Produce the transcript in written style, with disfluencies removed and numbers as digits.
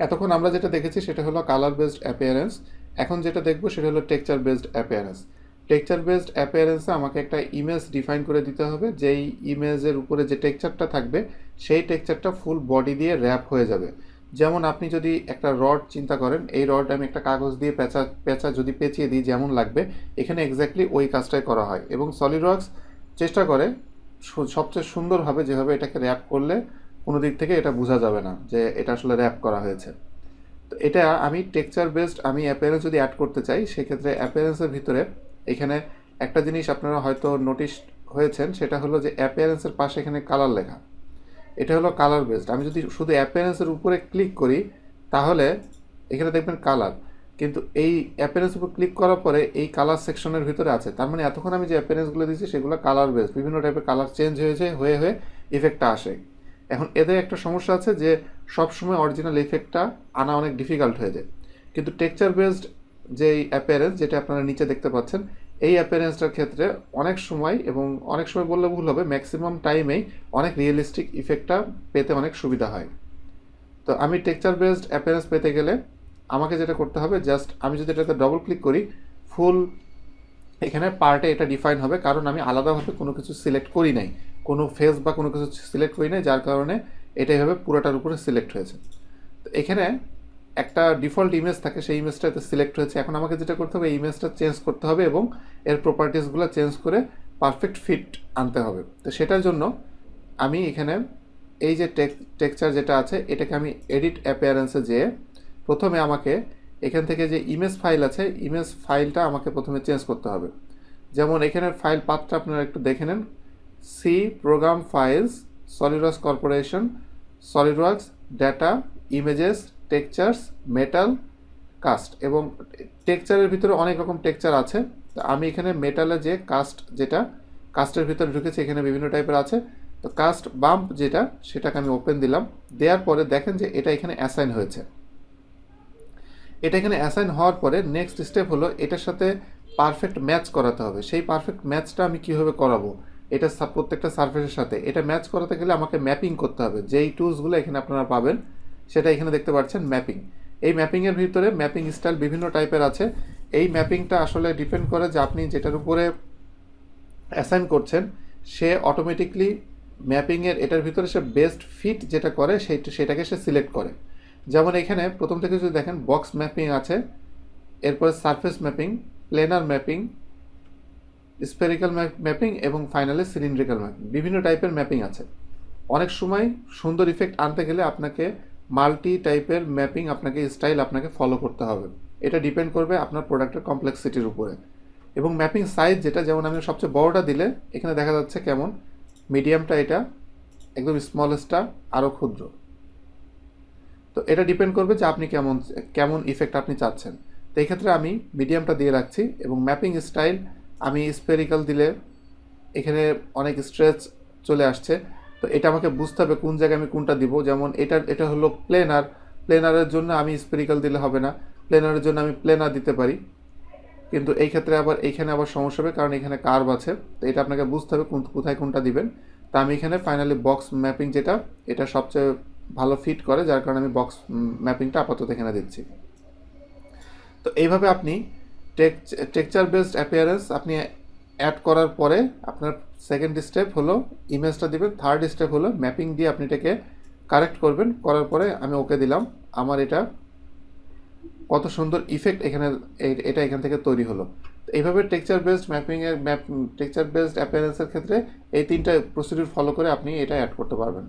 এতক্ষণ আমরা যেটা দেখেছি সেটা হলো কালার বেসড অ্যাপিয়ারেন্স। এখন যেটা দেখবো সেটা হলো texture based appearance. Texture based অ্যাপিয়ারেন্সে আমাকে একটা ইমেজ ডিফাইন করে দিতে হবে, যেই ইমেজের উপরে যে টেক্সচারটা থাকবে সেই টেক্সচারটা ফুল বডি দিয়ে র্যাপ হয়ে যাবে। যেমন আপনি যদি একটা রড চিন্তা করেন, এই রড আমি একটা কাগজ দিয়ে পেঁচা পেঁচা যদি পেঁচিয়ে দিই যেমন লাগবে, এখানে এক্স্যাক্টলি ওই কাজটাই করা হয়। এবং সলিডওয়ার্কস চেষ্টা করে সবচেয়ে সুন্দরভাবে যেভাবে এটাকে র্যাপ করলে কোনো দিক থেকে এটা বোঝা যাবে না যে এটা আসলে র্যাপ করা হয়েছে। তো এটা আমি টেক্সচার বেসড আমি অ্যাপিয়ারেন্স যদি অ্যাড করতে চাই, সেক্ষেত্রে অ্যাপিয়ারেন্সের ভিতরে এখানে একটা জিনিস আপনারা হয়তো নোটিস হয়েছেন, সেটা হলো যে অ্যাপিয়ারেন্সের পাশে এখানে কালার লেখা, এটা হলো কালার বেসড। আমি যদি শুধু অ্যাপিয়ারেন্সের উপরে ক্লিক করি তাহলে এখানে দেখবেন কালার, কিন্তু এই অ্যাপিয়ারেন্সের উপর ক্লিক করার পরে এই কালার সেকশনের ভিতরে আছে। তার মানে এতক্ষণ আমি যে অ্যাপিয়ারেন্সগুলো দিয়েছি সেগুলো কালার বেসড, বিভিন্ন টাইপের কালার চেঞ্জ হয়েছে, হয়ে হয়ে ইফেক্টটা আসে। এখন এদের একটা সমস্যা আছে যে সবসময় অরিজিনাল ইফেক্টটা আনা অনেক ডিফিকাল্ট হয়ে যায়। কিন্তু টেক্সচার বেসড যেই অ্যাপিয়ারেন্স, যেটা আপনারা নিচে দেখতে পাচ্ছেন, এই অ্যাপিয়ারেন্সটার ক্ষেত্রে অনেক সময়, এবং অনেক সময় বললে ভুল হবে, ম্যাক্সিমাম টাইমেই অনেক রিয়েলিস্টিক ইফেক্টটা পেতে অনেক সুবিধা হয়। তো আমি টেক্সচার বেসড অ্যাপিয়ারেন্স পেতে গেলে আমাকে যেটা করতে হবে, জাস্ট আমি যদি এটাতে ডবল ক্লিক করি, ফুল এখানে পার্টে এটা ডিফাইন হবে, কারণ আমি আলাদাভাবে কোনো কিছু সিলেক্ট করি নাই, কোনো ফেস বা কোনো কিছু সিলেক্ট করি নাই, যার কারণে এটা এভাবে পুরোটার উপরে সিলেক্ট হয়েছে। তো এখানে একটা ডিফল্ট ইমেজ থাকে, সেই ইমেজটাতে সিলেক্ট হয়েছে। এখন আমাকে যেটা করতে হবে, এই ইমেজটা চেঞ্জ করতে হবে এবং এর প্রপার্টিসগুলো চেঞ্জ করে পারফেক্ট ফিট আনতে হবে। তো সেটার জন্য আমি এখানে এই যে টেক্সচার যেটা আছে, এটাকে আমি এডিট অ্যাপিয়ারেন্সে যেয়ে প্রথমে আমাকে এখান থেকে যে ইমেজ ফাইল আছে, ইমেজ ফাইলটা আমাকে প্রথমে চেঞ্জ করতে হবে। যেমন এখানের ফাইল পাথটা আপনারা একটু দেখে নেন, C program files SolidWorks corporation SolidWorks data images textures metal cast. এবং টেক্সচারের ভিতরে অনেক রকম টেক্সচার আছে। তো আমি এখানে মেটালে যে কাস্ট, যেটা কাস্টের ভিতরে ঢুকেছে, এখানে বিভিন্ন টাইপের আছে। তো কাস্ট বাম্প যেটা, সেটাকে আমি ওপেন দিলাম। দেওয়ার পরে দেখেন যে এটা এখানে অ্যাসাইন হয়েছে। এটা এখানে অ্যাসাইন হওয়ার পরে নেক্সট স্টেপ হলো এটার সাথে পারফেক্ট ম্যাচ করাতে হবে। সেই পারফেক্ট ম্যাচটা আমি কীভাবে করাবো, এটা প্রত্যেকটা সারফেসের সাথে এটা ম্যাচ করাতে গেলে আমাকে ম্যাপিং করতে হবে। যেই টুলসগুলো এখানে আপনারা পাবেন সেটা এখানে দেখতে পাচ্ছেন ম্যাপিং। এই ম্যাপিংয়ের ভিতরে ম্যাপিং স্টাইল বিভিন্ন টাইপের আছে। এই ম্যাপিংটা আসলে ডিপেন্ড করে যে আপনি যেটার উপরে অ্যাসাইন করছেন সে অটোমেটিকলি ম্যাপিংয়ের এটার ভিতরে সে বেস্ট ফিট যেটা করে সেটাকে সে সিলেক্ট করে। যেমন এখানে প্রথম থেকে যদি দেখেন বক্স ম্যাপিং আছে, এরপরে surface mapping, planer mapping, spherical mapping এবং ফাইনালি সিলিন্ড্রিক্যাল ম্যাপিং। বিভিন্ন টাইপের ম্যাপিং আছে। অনেক সময় সুন্দর ইফেক্ট আনতে গেলে আপনাকে মাল্টি টাইপের ম্যাপিং, আপনাকে স্টাইল আপনাকে ফলো করতে হবে। এটা ডিপেন্ড করবে আপনার প্রোডাক্টের কমপ্লেক্সিটির উপরে। এবং ম্যাপিং সাইজ যেটা, যেমন আমি সবচেয়ে বড়টা দিলে এখানে দেখা যাচ্ছে কেমন, মিডিয়ামটা এটা, একদম স্মলেস্টটা আরও ক্ষুদ্র। তো এটা ডিপেন্ড করবে যে আপনি কেমন কেমন ইফেক্ট আপনি চাচ্ছেন। তো এই ক্ষেত্রে আমি মিডিয়ামটা দিয়ে রাখছি। এবং ম্যাপিং স্টাইল আমি স্পেরিক্যাল দিলে এখানে অনেক স্ট্রেচ চলে আসছে। তো এটা আমাকে বুঝতে হবে কোন জায়গায় আমি কোনটা দিব। যেমন এটা হলো প্লেনার, প্লেনারের জন্য আমি স্পেরিক্যাল দিলে হবে না, প্লেনারের জন্য আমি প্লেনার দিতে পারি। কিন্তু এই ক্ষেত্রে আবার এইখানে আবার সমস্যা হবে, কারণ এখানে কার্ভ আছে। তো এটা আপনাকে বুঝতে হবে কোথায় কোনটা দিবেন। তা আমি এখানে ফাইনালি বক্স ম্যাপিং যেটা, এটা সবচেয়ে ভালো ফিট করে, যার কারণে আমি বক্স ম্যাপিংটা আপাতত এখানে দিচ্ছি। তো এইভাবে আপনি টেক্সচার বেসড অ্যাপিয়ারেন্স আপনি অ্যাড করার পরে আপনার সেকেন্ড স্টেপ হলো ইমেজটা দিবেন, থার্ড স্টেপ হলো ম্যাপিং দিয়ে আপনি এটাকে কারেক্ট করবেন। করার পরে আমি ওকে দিলাম। আমার এটা কত সুন্দর ইফেক্ট এখানে এটা এখান থেকে তৈরি হলো। তো এইভাবে টেক্সচার বেসড ম্যাপিংয়ের টেক্সচার বেসড অ্যাপিয়ারেন্সের ক্ষেত্রে এই তিনটা প্রসিডিউর ফলো করে আপনি এটা অ্যাড করতে পারবেন।